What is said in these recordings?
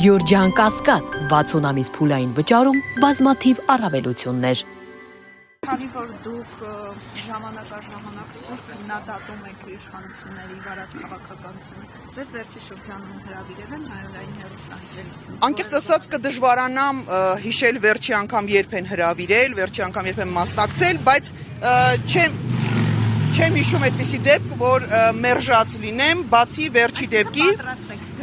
Գյորջյան Կասկադ 60 ամիս փուլային վճարում բազմաթիվ առավելություններ։ Քանի որ դուք ժամանակ առ ժամանակ սուր քննադատում եք իշխանությունների վարած քաղաքականությունը, ձեզ վերջի շրջանում հրավիրել են հայրենի հեռուստաընկերություն։ Անկեղծ ասած կդժվարանամ հիշել վերջի անգամ երբ են հրավիրել, վերջի անգամ երբ են մասնակցել, բայց չեմ հիշում այդպիսի դեպք, որ մերժած լինեմ, բացի վերջի դեպքի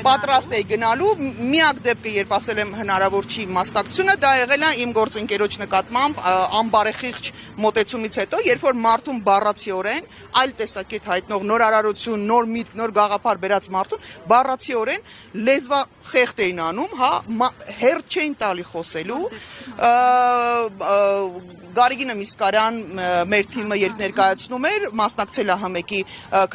պատրաստ էի գնալու, միակ դեպքը, երբ ասել եմ հնարավոր չի մասնակցությունը, դա եղել է իմ գործընկերոջ նկատմամբ անբարեխիղճ մոտեցումից հետո, երբ որ մարդուն բառացիորեն, այլ տեսակետ հայտնող նոր արարություն, նոր միտք, նոր գաղափար բերած մարդուն, բառացիորեն լեզվախեղդ էին անում, հերթ չէին տալի խոսելու, Գարեգինը Միսկարյան մեր թիմը երբ ներկայացնում էր, մասնակցել է ՀՄԷԿ-ի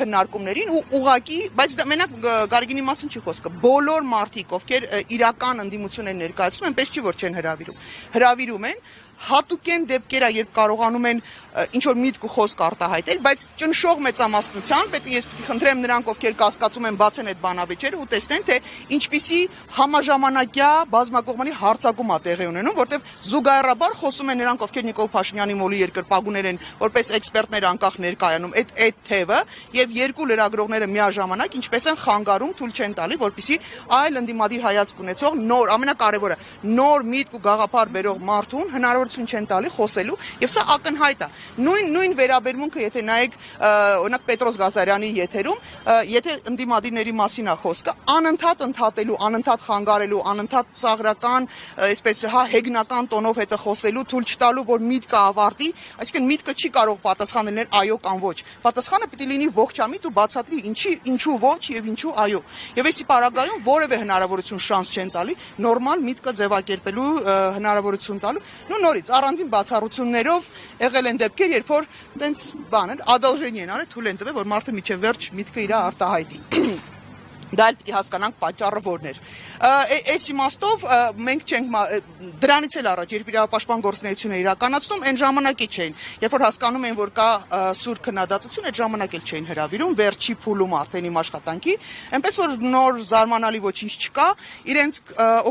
քննարկումներին ու ուղղակի, բայց մենակ Գարեգինի մասին չի խոսքը, բոլոր մարդիկ, ովքեր իրական ընդդիմություն են ներկայացնում, այնպես չի որ չեն հրավիրում են, հատուկեն դեպքեր է, երբ կարողանում են ինչ-որ միտք ու խոսք արտահայտել, բայց ճնշող մեծամասնությամբ, ես պիտի խնդրեմ նրանք, ովքեր կասկածում են, բացեն այդ բանավեճերը ու տեսնեն, թե ինչպիսի համաժամանակյա բազմակողմանի հարձակում է տեղի ունենում, որտեղ զուգահեռաբար խոսում են նրանք, ովքեր Նիկոլ Փաշինյանի մոլի երկրպագուներ են, որպես էքսպերտներ անկախ ներկայանում, այդ թևը եւ երկու լրագրողները միաժամանակ ինչպես են խանգարում, թույլ չեն տալի, որպեսզի այլ ընդդիմադիր հայացք ունեցող նոր, ամենակարևորը, նոր միտք ու գաղափար բերող մարդուն հնարավորություն չեն տալի խոսելու, եւ սա ակնհայտ է։ Նույն վերաբերմունքը, եթե նայեք օրինակ Պետրոս Գազարյանի եթերում, եթե ընդդիմադիրների մասին է խոսքը, անընդհատ ընդհատելու, անընդհատ խանգարելու, անընդհատ ծաղրական, այսպես հեգնական տոնով հետը խոսելու, թույլ չտալու, որ միտքը ավարտի, այսինքն միտքը չի կարող պատասխան լինել այո կամ ոչ։ Պատասխանը պիտի լինի ողջամիտ ու բացատրի ինչու ոչ եւ ինչու այո։ Եվ այսի պարագայում որևէ հնարավորություն շանս չեն տալի նորմալ միտքը ձևակերպելու հնարավորություն տալու։ Նորից առանձին բացառություններով եղել են դեպքեր, երբ որ տենց բաներ ադալժենի են արել, թույլ են տվել, որ մարդը միջև վերջ միտքը իր արտահայտի։ Դա էլ պիտի հասկանանք պատճառը որն էր։ Այս իմաստով մենք չենք դրանից էլ առաջ, երբ իրավապաշտպան գործունեությունը իրականացնում, այն ժամանակի չէին։ Երբ որ հասկանում են, որ կա սուր քննադատություն, այդ ժամանակ էլ չէին հրավիրում, վերջի փուլում արդեն իմ աշխատանքի, այնպես որ նոր զարմանալի ոչինչ չկա, իրենց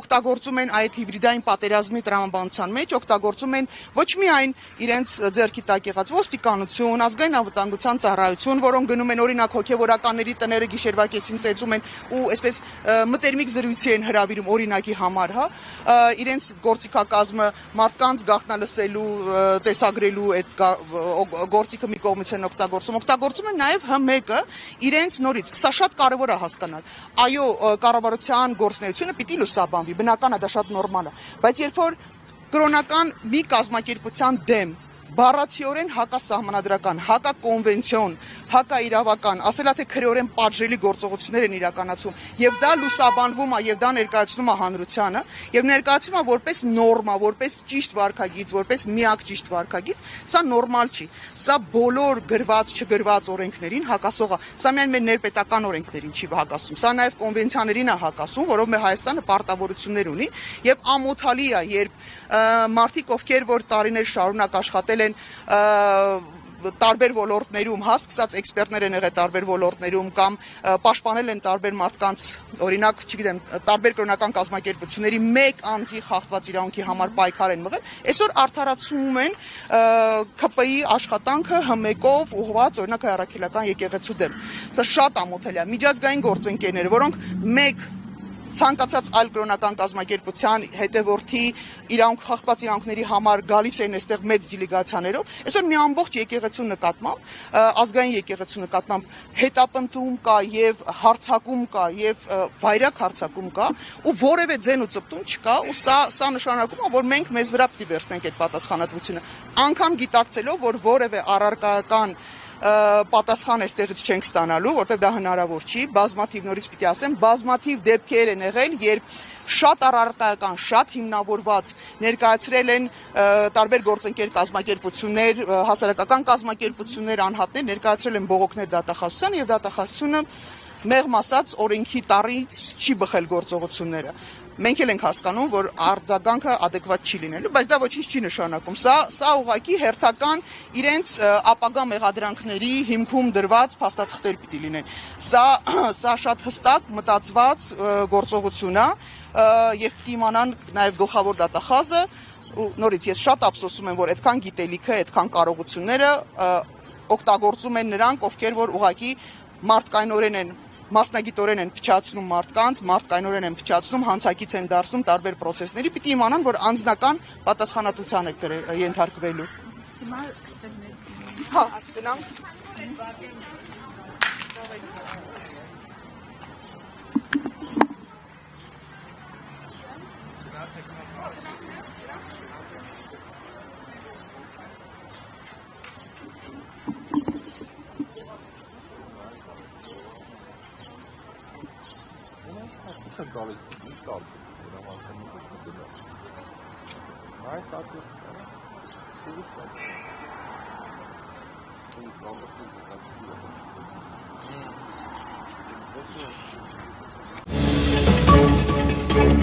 օգտագործում են այդ հիբրիդային պատերազմի տրամաբանության մեջ, օգտագործում են ոչ միայն իրենց ձեռքի տակ եղած ոստիկանություն, ազգային անվտանգության ծառայություն, որոնք գնում են օրինակ հոգևորականների տները գիշերվա կեսին ծեծում են ու այսպես մտերմիկ զրույցի են հրավիրում օրինակի համար, իրենց գործիքակազմը մարդկանց գաղտնալսելու, տեսագրելու այդ գործիքը մի կողմից են օգտագործում են նաև ՀՄԷԿ-ը իրենց նորից, սա շատ կարևոր է հասկանալ, այո, կառավարության գործունեությունը պիտի լուսաբանվի, բնական է, դա շատ նորմալ է, բայց երբ որ կրոնական մի կազմակերպության դեմ բառացիորեն հակասահմանադրական, հակակոնվենցիոն, հակաիրավական, ասելա թե քրեորեն պատժելի գործողություններ են իրականացում, եւ դա լուսաբանվում է, եւ դա ներկայացնում է հանրությանը, եւ ներկայացում է որպես նորմա, որպես ճիշտ վարքագիծ, որպես միակ ճիշտ վարքագիծ, սա նորմալ չի։ Սա բոլոր գրված, չգրված օրենքներին հակասող է։ Սա միայն մեր ներպետական օրենքներին չի հակասում, սա նաեւ կոնվենցիաներին է հակասում, որով մեր Հայաստանը պարտավորություններ ունի, եւ ամոթալի է, երբ մարդիկ, ովքեր որ տարիներ շարունակ աշխատել են տարբեր ոլորտներում, սկսած էքսպերտներ են եղել տարբեր ոլորտներում կամ պաշտպանել են տարբեր մարդկանց, օրինակ, չգիտեմ, տարբեր կրոնական կազմակերպությունների մեկ անձի խախտված իրավունքի համար պայքար են մղել, այսօր արդարացում են ՔՊ-ի աշխատանքը ՀՄԷԿ-ով ուղղված, օրինակ առաքելական եկեղեցու դեմ։ Սա շատ ամոթալի է։ Միջազգային գործընկերներ, որոնք մեկ ցանկացած այլ կրոնական կազմակերպության հետևորդի խախտված իրավունքների համար գալիս են այստեղ մեծ դիլեգացիաներով, այսօր մի ամբողջ եկեղեցու նկատմամբ, ազգային եկեղեցու նկատմամբ հետապնդում կա եւ հարցակում կա եւ վայրակ հարցակում կա ու որևէ ձեն ու ծպտուն չկա ու սա նշանակում է, որ մենք մեզ վրա պիտի վերցնենք այդ պատասխանատվությունը, անգամ գիտակցելով, որ որևէ առարկայական պատասխան այստեղից չենք ստանալու, որտեղ դա հնարավոր չի, բազմաթիվ նորից պիտի ասեմ, բազմաթիվ դեպքեր են եղել, երբ շատ առարկայական, շատ հիմնավորված ներկայացրել են տարբեր գործընկեր կազմակերպություններ, հասարակական կազմակերպություններ, անհատներ, ներկայացրել են բողոքներ դատախազության եւ դատախազությունը մեղմ ասած օրենքի տառից չի բխել գործողությունները։ Մենք էլ ենք հասկանում, որ արձագանքը adekvat չի լինելու, բայց դա ոչինչ չի նշանակում։ Սա ուղղակի հերթական իրենց ապագա մեղադրանքների հիմքում դրված փաստաթղթեր պիտի լինեն։ Սա շատ հստակ մտածված գործողություն է, եւ պիտի իմանան նաեւ գլխավոր դատախազը ու նորից ես շատ ափսոսում եմ, որ այդքան գիտելիքը, այդքան կարողությունները օգտագործում են նրանք, ովքեր որ ուղղակի մարդկայնորեն են մասնագիտորեն են փչացնում մարդկանց, մարդկայնորեն են փչացնում, հանցակից են դարձնում տարբեր process-ների, պիտի իմանան, որ անձնական պատասխանատվության է ենթարկվելու։ Հիմա Հա, գնանք։ Nice,